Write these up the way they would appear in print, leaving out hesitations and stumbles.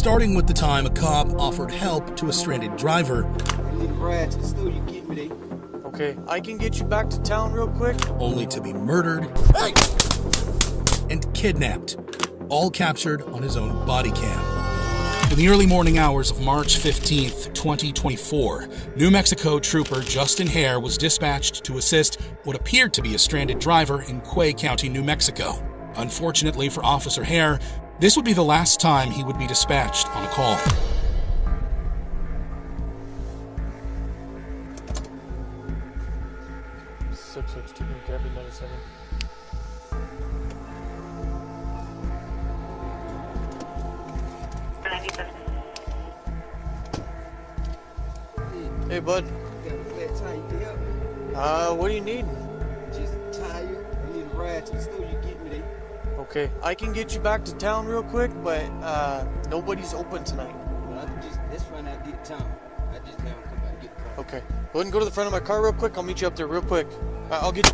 starting with the time a cop offered help to a stranded driver. Okay, I can get you back to town real quick. Only to be murdered and kidnapped, all captured on his own body cam. In the early morning hours of March 15th, 2024, New Mexico trooper Justin Hare was dispatched to assist what appeared to be a stranded driver in Quay County, New Mexico. Unfortunately for Officer Hare, this would be the last time he would be dispatched on a call. Hey, bud. What do you need? Just a tire. I need a ride to the store. You get me there. Okay, I can get you back to town real quick, but nobody's open tonight. Well, let's find out get town. I just never come back and get the car. Okay, go ahead and go to the front of my car real quick. I'll meet you up there real quick. I'll get you.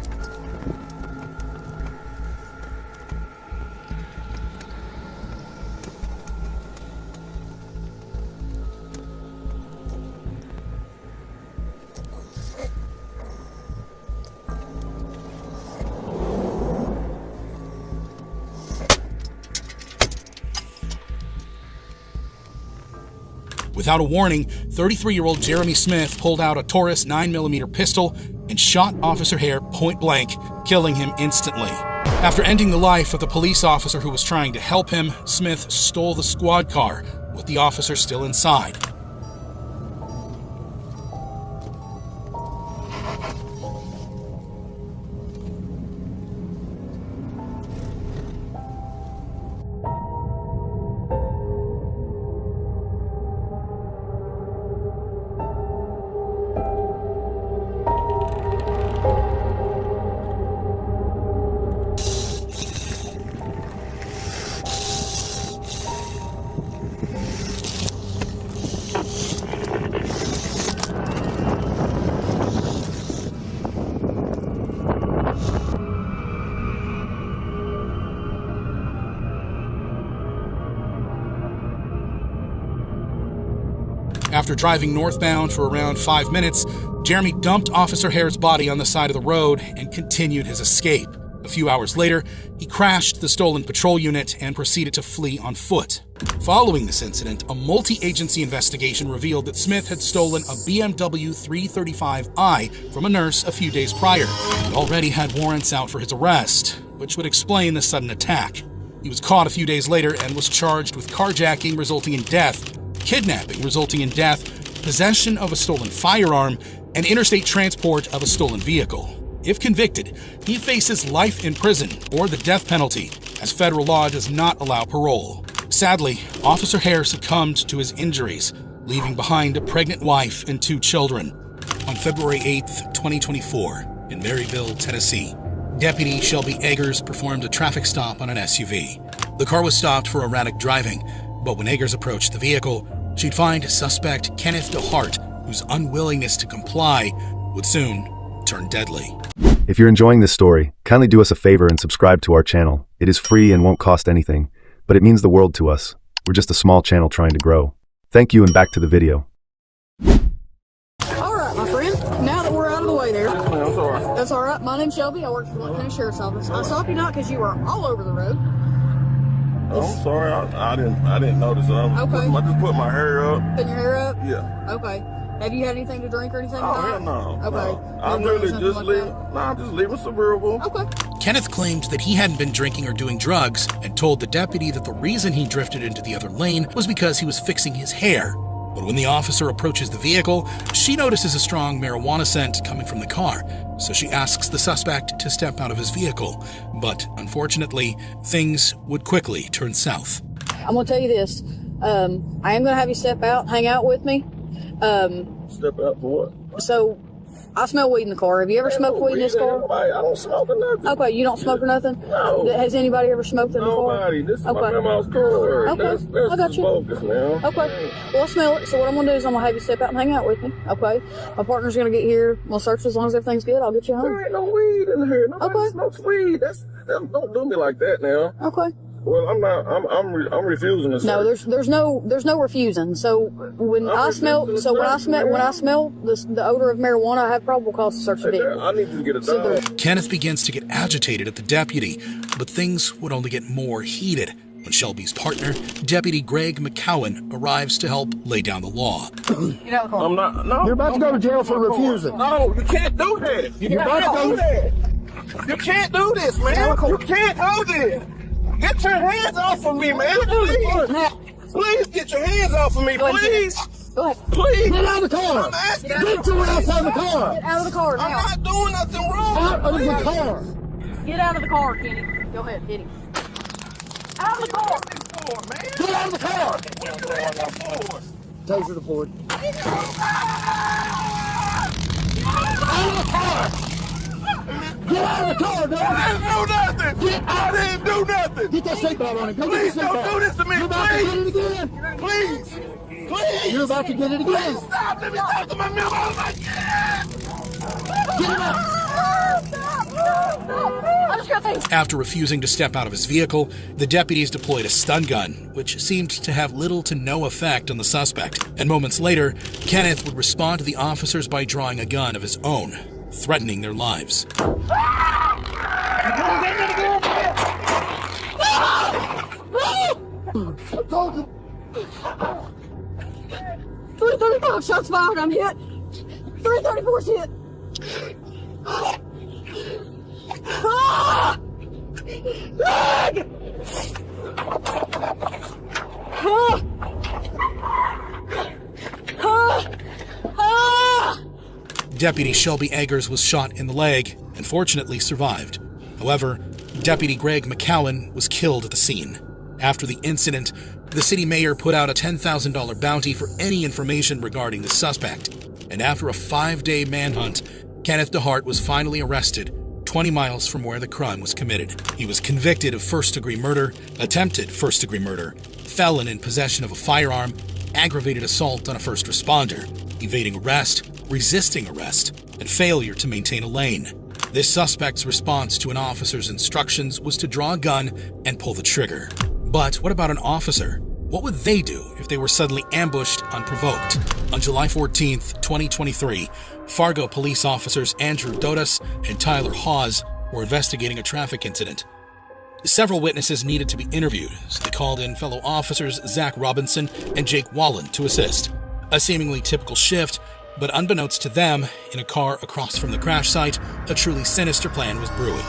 Without a warning, 33-year-old Jeremy Smith pulled out a Taurus 9mm pistol and shot Officer Hare point blank, killing him instantly. After ending the life of the police officer who was trying to help him, Smith stole the squad car with the officer still inside. After driving northbound for around 5 minutes, Jeremy dumped Officer Hare's body on the side of the road and continued his escape. A few hours later, he crashed the stolen patrol unit and proceeded to flee on foot. Following this incident, a multi-agency investigation revealed that Smith had stolen a BMW 335i from a nurse a few days prior and already had warrants out for his arrest, which would explain the sudden attack. He was caught a few days later and was charged with carjacking resulting in death, kidnapping resulting in death, possession of a stolen firearm, and interstate transport of a stolen vehicle. If convicted, he faces life in prison or the death penalty, as federal law does not allow parole. Sadly, Officer Hare succumbed to his injuries, leaving behind a pregnant wife and 2 children. On February 8th, 2024, in Maryville, Tennessee, Deputy Shelby Eggers performed a traffic stop on an SUV. The car was stopped for erratic driving, but when Eggers approached the vehicle, she'd find suspect Kenneth DeHart, whose unwillingness to comply would soon turn deadly. If you're enjoying this story, kindly do us a favor and subscribe to our channel. It is free and won't cost anything, but it means the world to us. We're just a small channel trying to grow. Thank you, and back to the video. All right, my friend. Now that we're out of the way there. That's all right. My name's Shelby. I work for the Lincoln County Sheriff's Office. I stopped you not because you were all over the road. Oh, I'm sorry, I didn't notice. Okay. I just put my hair up. Putting your hair up? Yeah. Okay. Have you had anything to drink or anything? Oh, hell no. Okay. No. I'm really just leaving. No, I'm just leaving suburban. Okay. Kenneth claimed that he hadn't been drinking or doing drugs and told the deputy that the reason he drifted into the other lane was because he was fixing his hair. But when the officer approaches the vehicle, she notices a strong marijuana scent coming from the car, so she asks the suspect to step out of his vehicle. But unfortunately, things would quickly turn south. I'm going to tell you this. I am going to have you step out, hang out with me. Step out for what? So, I smell weed in the car. Have you ever smoked weed in this car? I don't smoke or nothing. Okay, you don't smoke or nothing? No. Has anybody ever smoked in the car? Nobody. This is Okay. my grandma's car. Okay, That's I got you. focus now. Okay, well, I smell it. So what I'm going to do is I'm going to have you step out and hang out with me. Okay, my partner's going to get here. We'll search as long as everything's good. I'll get you home. There ain't no weed in here. Nobody Okay. smokes weed. Don't do me like that now. Okay. Well, I'm not. I'm refusing to search. No, there's no refusing. So when I smell the odor of marijuana, I have probable cause to search the vehicle. I need to get a dog. Kenneth begins to get agitated at the deputy, but things would only get more heated when Shelby's partner, Deputy Greg McCowan, arrives to help lay down the law. Get out of the car. I'm not. No. You're about to go to jail for refusing. No, you can't do that. You're about to go. You can't do this, man. You can't do this. Get your hands off of me, man. Please. Please get your hands off of me, please. Go ahead. Please. Get out of the car. I'm asking. Get your ass out of the car. Get out of the car now. I'm not doing nothing wrong. Out of the car. Get out of the car, Kenny. Go ahead, hit him. Out of the car. Get out of the car. Taser deployed. Out of the car. Get out of the car, dog. I didn't do nothing. I didn't do nothing. Get that seatbelt on him. Go Please get the don't do this to me, You're about to get it again. Please. Please. You're about to get it again. Stop. Let me talk to my man. Oh my God. Get him out. I just got things. After refusing to step out of his vehicle, the deputies deployed a stun gun, which seemed to have little to no effect on the suspect. And moments later, Kenneth would respond to the officers by drawing a gun of his own, threatening their lives. I told you. 335 shots fired. I'm hit. 334's hit. Deputy Shelby Eggers was shot in the leg and fortunately survived. However, Deputy Greg McCowan was killed at the scene. After the incident, the city mayor put out a $10,000 bounty for any information regarding the suspect. And after a 5-day manhunt, Kenneth DeHart was finally arrested 20 miles from where the crime was committed. He was convicted of first-degree murder, attempted first-degree murder, felon in possession of a firearm, aggravated assault on a first responder, evading arrest, resisting arrest, and failure to maintain a lane. This suspect's response to an officer's instructions was to draw a gun and pull the trigger. But what about an officer? What would they do if they were suddenly ambushed unprovoked? On July 14th, 2023, Fargo police officers Andrew Dodas and Tyler Hawes were investigating a traffic incident. Several witnesses needed to be interviewed, so they called in fellow officers Zach Robinson and Jake Wallen to assist. A seemingly typical shift, but unbeknownst to them, in a car across from the crash site, a truly sinister plan was brewing.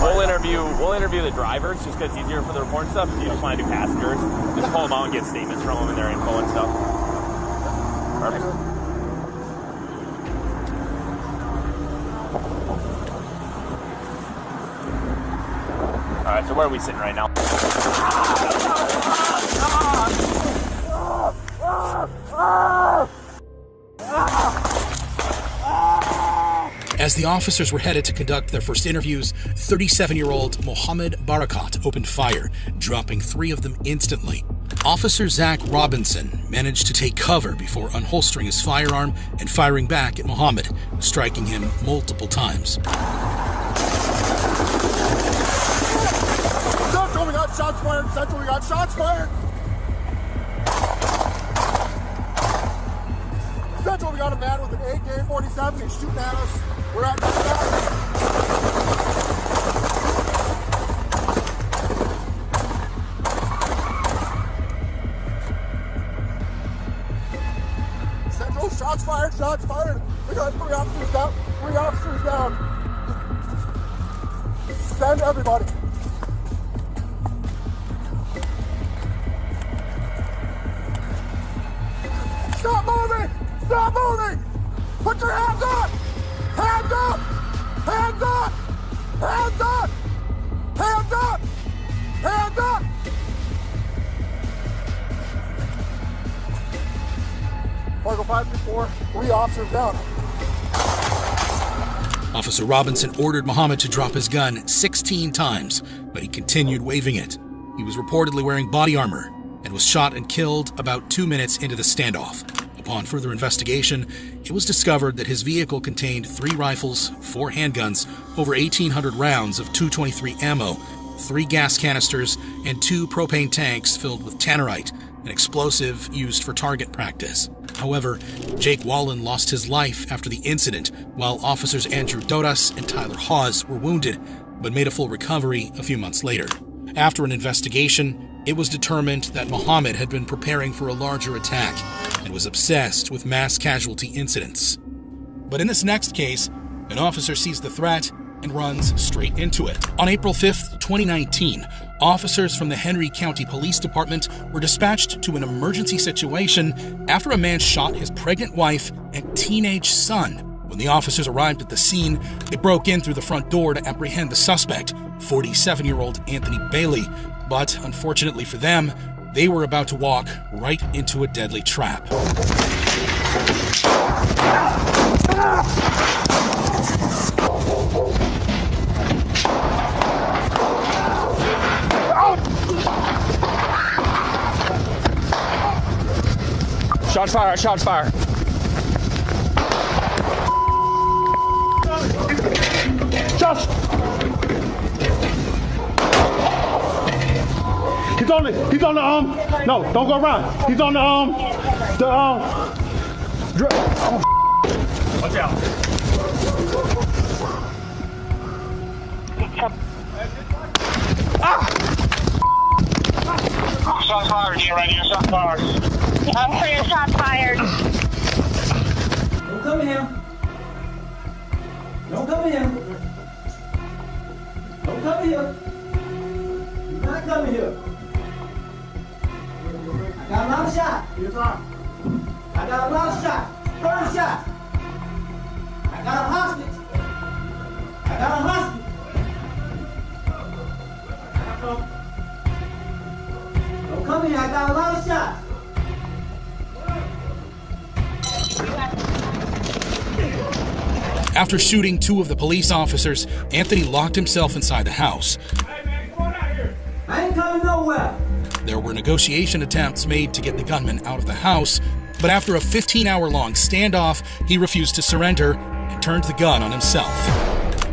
We'll interview the drivers just because it's easier for the report and stuff. If you just want to do passengers, just pull them out and get statements from them and their info and stuff. Perfect. All right, so where are we sitting right now? As the officers were headed to conduct their first interviews, 37-year-old Mohammed Barakat opened fire, dropping 3 of them instantly. Officer Zach Robinson managed to take cover before unholstering his firearm and firing back at Mohammed, striking him multiple times. Central, we got shots fired. Central, we got shots fired. Central, we got a man with an AK-47. He's shooting at us. We're at Central, shots fired, shots fired. We got 3 officers down. 3 officers down. Send everybody. Stop moving! Stop moving! Put your hands up! Hands up! Hands up! Hands up! Hands up! Hands up! Fargo 524, 3 officers down. Officer Robinson ordered Mohammed to drop his gun 16 times, but he continued waving it. He was reportedly wearing body armor and was shot and killed about 2 minutes into the standoff. Upon further investigation, it was discovered that his vehicle contained 3 rifles, 4 handguns, over 1,800 rounds of .223 ammo, 3 gas canisters, and 2 propane tanks filled with tannerite, an explosive used for target practice. However, Jake Wallen lost his life after the incident, while officers Andrew Dodas and Tyler Hawes were wounded, but made a full recovery a few months later. After an investigation, it was determined that Muhammad had been preparing for a larger attack and was obsessed with mass casualty incidents. But in this next case, an officer sees the threat and runs straight into it. On April 5th, 2019, officers from the Henry County Police Department were dispatched to an emergency situation after a man shot his pregnant wife and teenage son. When the officers arrived at the scene, they broke in through the front door to apprehend the suspect, 47-year-old Anthony Bailey, but unfortunately for them, they were about to walk right into a deadly trap. Shots fired, shots fired. Shots. He's on the no, don't go around. He's on the watch out. Shots fired, you right here, shots fired. I'm clear, shots fired. Don't come here. Don't come here. Don't come here. You're not coming here. I got a lot of shots. I got a lot of shots. 30 shots. I got a hostage. I got a hostage. Don't come here. I got a lot of shots. After shooting 2 of the police officers, Anthony locked himself inside the house. Hey man, come on out here. I ain't coming nowhere. There were negotiation attempts made to get the gunman out of the house, but after a 15-hour-long standoff, he refused to surrender and turned the gun on himself.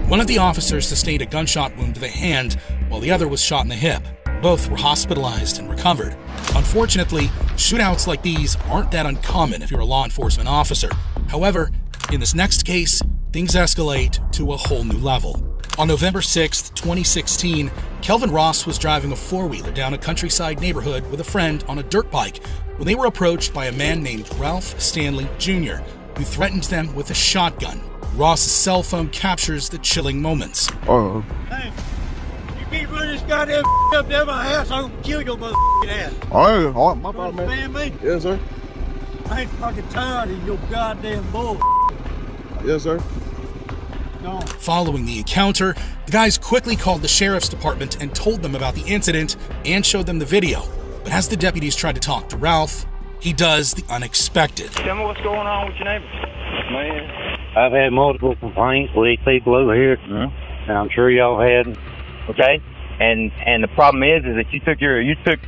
One of the officers sustained a gunshot wound to the hand, while the other was shot in the hip. Both were hospitalized and recovered. Unfortunately, shootouts like these aren't that uncommon if you're a law enforcement officer. However, in this next case, things escalate to a whole new level. On November 6th, 2016, Kelvin Ross was driving a 4-wheeler down a countryside neighborhood with a friend on a dirt bike when they were approached by a man named Ralph Stanley Jr., who threatened them with a shotgun. Ross's cell phone captures the chilling moments. Hey, you keep running this goddamn up down my house, I'm gonna kill your motherfucking ass. All right, my bad, man. Understand me? Yes, sir. I ain't fucking tired of your goddamn bull. Yes, sir. Following the encounter, the guys quickly called the sheriff's department and told them about the incident and showed them the video. But as the deputies tried to talk to Ralph, he does the unexpected. Tell me what's going on with your neighbors. Man, I've had multiple complaints with these people over here, and I'm sure y'all had. Okay, and the problem is that you took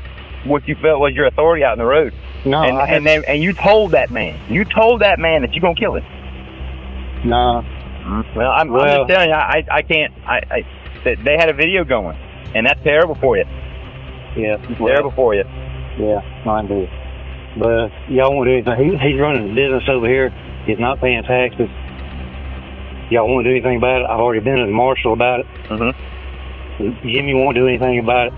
what you felt was your authority out in the road. No, and you told that man. You told that man that you're gonna kill him. No. Well, I'm just telling you, I can't. They had a video going, and that's terrible for you. Yeah, terrible for you. Yeah, mine do. But y'all won't do anything. He's running a business over here. He's not paying taxes. Y'all won't do anything about it. I've already been to the marshal about it. Jimmy won't do anything about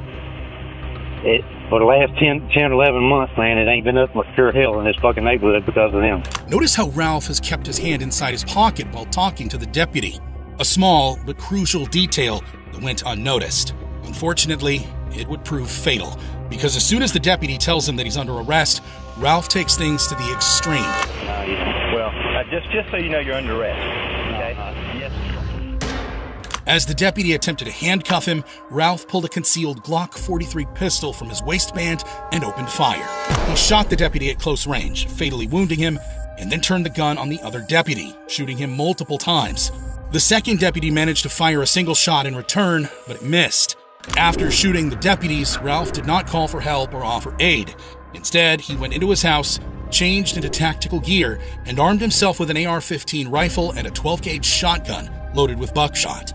it. For the last 10, 11 months, man, it ain't been nothing but pure hell in this fucking neighborhood because of them. Notice how Ralph has kept his hand inside his pocket while talking to the deputy. A small but crucial detail that went unnoticed. Unfortunately, it would prove fatal, because as soon as the deputy tells him that he's under arrest, Ralph takes things to the extreme. Well, just so you know, you're under arrest. Okay? Yes. As the deputy attempted to handcuff him, Ralph pulled a concealed Glock 43 pistol from his waistband and opened fire. He shot the deputy at close range, fatally wounding him, and then turned the gun on the other deputy, shooting him multiple times. The second deputy managed to fire a single shot in return, but it missed. After shooting the deputies, Ralph did not call for help or offer aid. Instead, he went into his house, changed into tactical gear, and armed himself with an AR-15 rifle and a 12-gauge shotgun loaded with buckshot.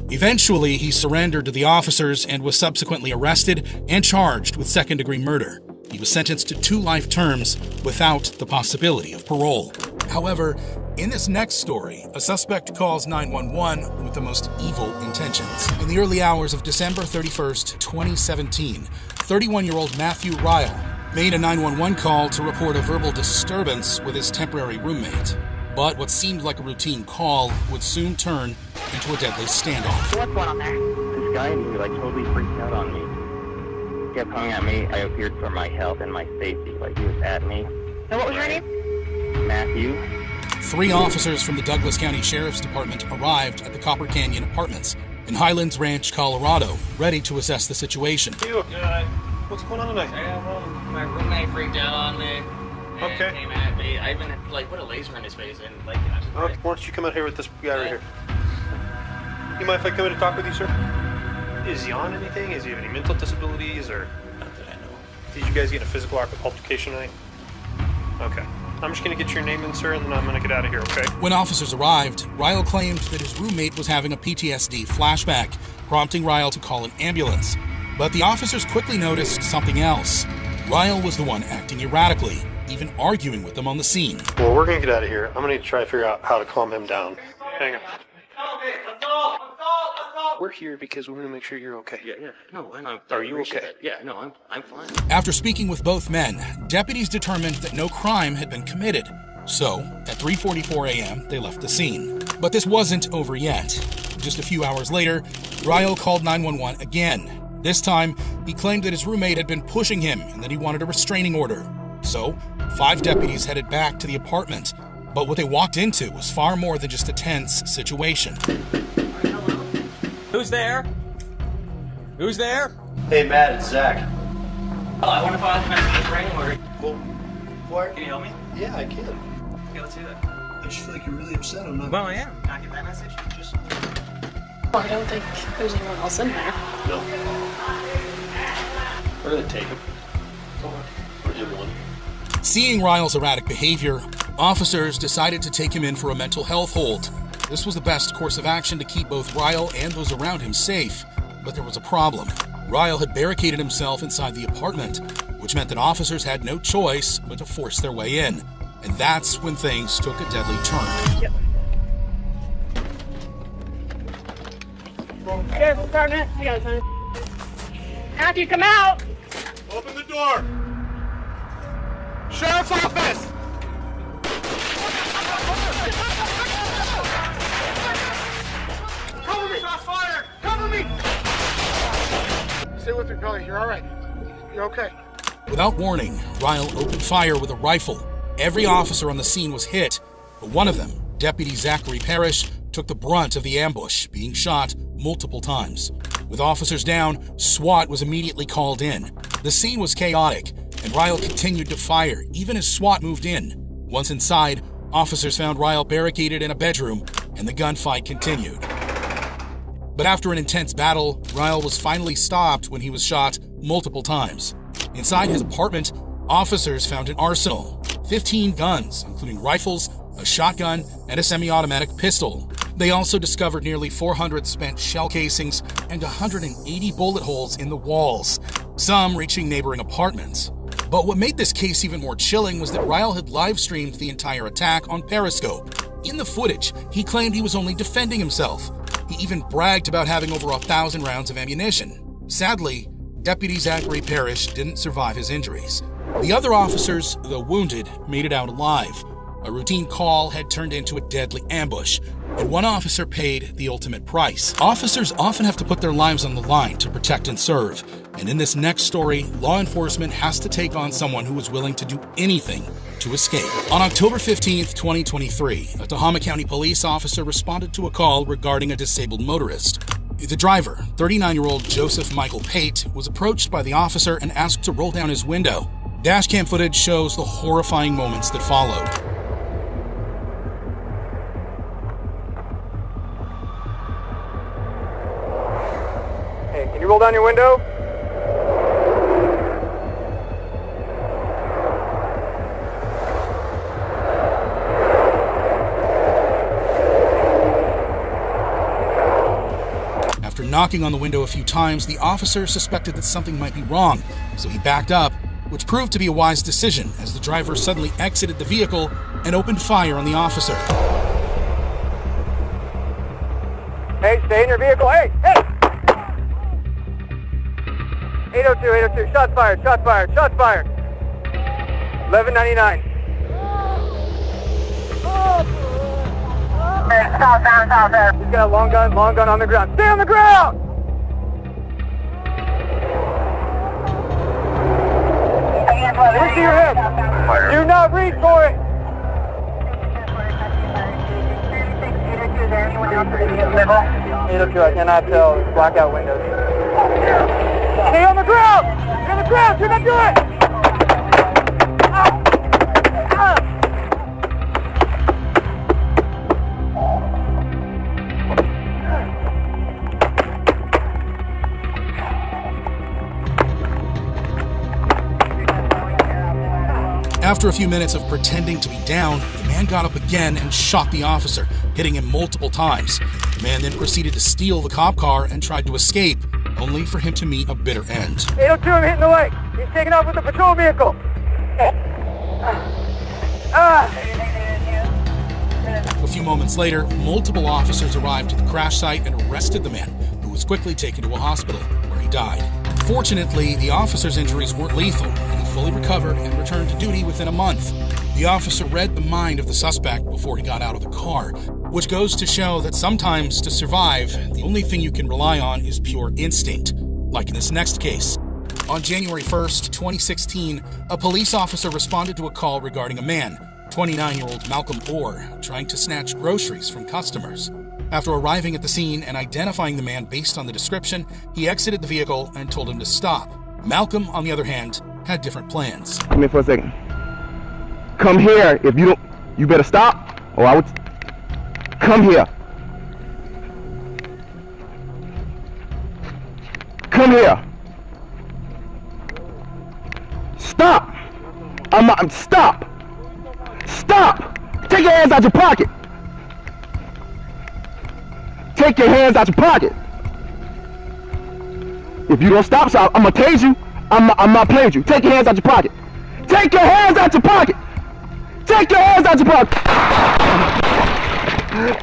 Eventually, he surrendered to the officers and was subsequently arrested and charged with second-degree murder. He was sentenced to 2 life terms without the possibility of parole. However, in this next story, a suspect calls 911 with the most evil intentions. In the early hours of December 31st, 2017, 31-year-old Matthew Ryle made a 911 call to report a verbal disturbance with his temporary roommate. But what seemed like a routine call would soon turn into a deadly standoff. What's going on there? This guy, he like totally freaked out on me. He kept coming at me. I appeared for my health and my safety. Like, he was at me. And what was your name? Matthew. 3 officers from the Douglas County Sheriff's Department arrived at the Copper Canyon Apartments in Highlands Ranch, Colorado, ready to assess the situation. What's going on tonight? My roommate freaked out on me. Okay. Came at me. I even like put a laser in his face and like. Why don't you come out here with this guy right here? You mind if I come in to talk with you, sir? Is he on anything? Is he have any mental disabilities or? Not that I know. Did you guys get in a physical altercation tonight? Okay. I'm just gonna get your name in, sir, and then I'm gonna get out of here, okay? When officers arrived, Ryle claimed that his roommate was having a PTSD flashback, prompting Ryle to call an ambulance. But the officers quickly noticed something else. Ryle was the one acting erratically, even arguing with them on the scene. Well, we're gonna get out of here. I'm gonna try to figure out how to calm him down. Hang on. We're here because we're gonna make sure you're okay. Yeah. No, I know. Are you okay? Yeah, no, I'm fine. After speaking with both men, deputies determined that no crime had been committed. So, at 3:44 a.m., they left the scene. But this wasn't over yet. Just a few hours later, Ryle called 911 again. This time, he claimed that his roommate had been pushing him and that he wanted a restraining order. So, 5 deputies headed back to the apartment. But what they walked into was far more than just a tense situation. Who's there? Who's there? Hey, Matt, it's Zach. I want to file a restraining order. Well, Clark? Can you help me? Yeah, I can. Okay, let's do that. I just feel like you're really upset. I'm not. Well, I am. Can I get that message? Just. Well, I don't think there's anyone else in there. No. We're gonna take him. Or him one. Seeing Ryle's erratic behavior, officers decided to take him in for a mental health hold. This was the best course of action to keep both Ryle and those around him safe. But there was a problem. Ryle had barricaded himself inside the apartment, which meant that officers had no choice but to force their way in. And that's when things took a deadly turn. Yep. Sheriff's Department, I got it, Matthew, come out! Open the door! Sheriff's office! Cover me! Shots fired! Cover me! Stay with me, Billy. You're all right. You're okay. Without warning, Ryle opened fire with a rifle. Every officer on the scene was hit, but one of them, Deputy Zachary Parrish, took the brunt of the ambush, being shot multiple times. With officers down, SWAT was immediately called in. The scene was chaotic, and Ryle continued to fire, even as SWAT moved in. Once inside, officers found Ryle barricaded in a bedroom, and the gunfight continued. But after an intense battle, Ryle was finally stopped when he was shot multiple times. Inside his apartment, officers found an arsenal, 15 guns, including rifles, a shotgun, and a semi-automatic pistol. They also discovered nearly 400 spent shell casings and 180 bullet holes in the walls, some reaching neighboring apartments. But what made this case even more chilling was that Ryle had live-streamed the entire attack on Periscope. In the footage, he claimed he was only defending himself. He even bragged about having over 1,000 rounds of ammunition. Sadly, Deputy Zachary Parrish didn't survive his injuries. The other officers, though wounded, made it out alive. A routine call had turned into a deadly ambush, and one officer paid the ultimate price. Officers often have to put their lives on the line to protect and serve, and in this next story, law enforcement has to take on someone who is willing to do anything to escape. On October 15th, 2023, a Tehama County police officer responded to a call regarding a disabled motorist. The driver, 39-year-old Joseph Michael Pate, was approached by the officer and asked to roll down his window. Dashcam footage shows the horrifying moments that followed. Hey, can you roll down your window? After knocking on the window a few times, the officer suspected that something might be wrong, so he backed up, which proved to be a wise decision as the driver suddenly exited the vehicle and opened fire on the officer. Hey, stay in your vehicle. Hey, hey! 802, 802, shots fired, shots fired, shots fired. 1199. Stop, down, there. He's got a long gun on the ground. Stay on the ground! Reach to your hip. Do not reach for it. 802, I cannot tell. Blackout windows. Stay on the ground! Stay on the ground! Do not do it! After a few minutes of pretending to be down, the man got up again and shot the officer, hitting him multiple times. The man then proceeded to steal the cop car and tried to escape, only for him to meet a bitter end. 802, I'm hitting the leg. He's taking off with the patrol vehicle. A few moments later, multiple officers arrived at the crash site and arrested the man, who was quickly taken to a hospital, where he died. Fortunately, the officer's injuries weren't lethal, and he fully recovered and returned to duty within a month. The officer read the mind of the suspect before he got out of the car, which goes to show that sometimes to survive, the only thing you can rely on is pure instinct, like in this next case. On January 1st, 2016, a police officer responded to a call regarding a man, 29-year-old Malcolm Orr, trying to snatch groceries from customers. After arriving at the scene and identifying the man based on the description, he exited the vehicle and told him to stop. Malcolm, on the other hand, had different plans. Come here for a second. Come here. If you don't, you better stop, or I would. Come here. Come here. Stop. Stop. Stop. Take your hands out your pocket. Take your hands out your pocket. If you don't stop, so I'm gonna tase you. I'm not playing with you. Take your hands out your pocket. Take your hands out your pocket. Take your hands out your pocket.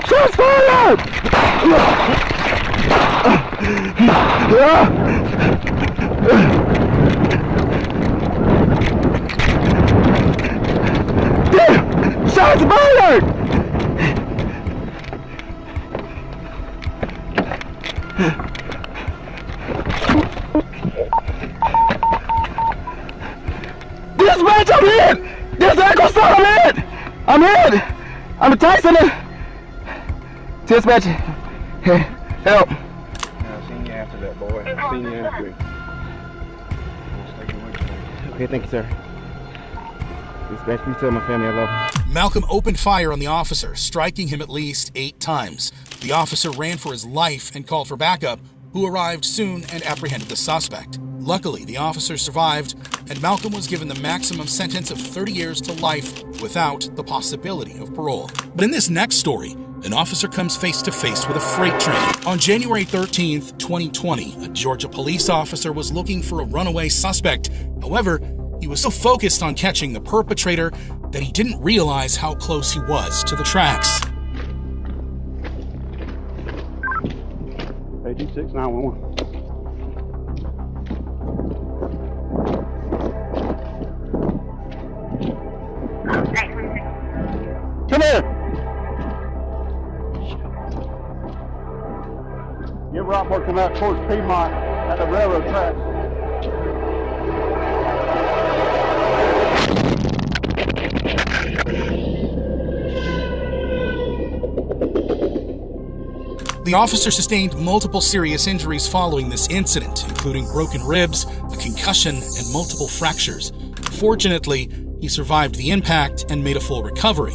Shots fired! Damn! Shots fired! Dispatch, I'm in! There's Echo Star, I'm in! I'm attacking it! Dispatch, hey, help! I've seen you after that, boy. I've seen you after it. Okay, thank you, sir. Dispatch, please tell my family I love them. Malcolm opened fire on the officer, striking him at least 8 times. The officer ran for his life and called for backup, who arrived soon and apprehended the suspect. Luckily, the officer survived, and Malcolm was given the maximum sentence of 30 years to life without the possibility of parole. But in this next story, an officer comes face to face with a freight train. On January 13th, 2020, a Georgia police officer was looking for a runaway suspect. However, he was so focused on catching the perpetrator that he didn't realize how close he was to the tracks. 826 911. Come here! Give Rockport come out towards Piedmont at the railroad tracks. The officer sustained multiple serious injuries following this incident, including broken ribs, a concussion, and multiple fractures. Fortunately, he survived the impact and made a full recovery.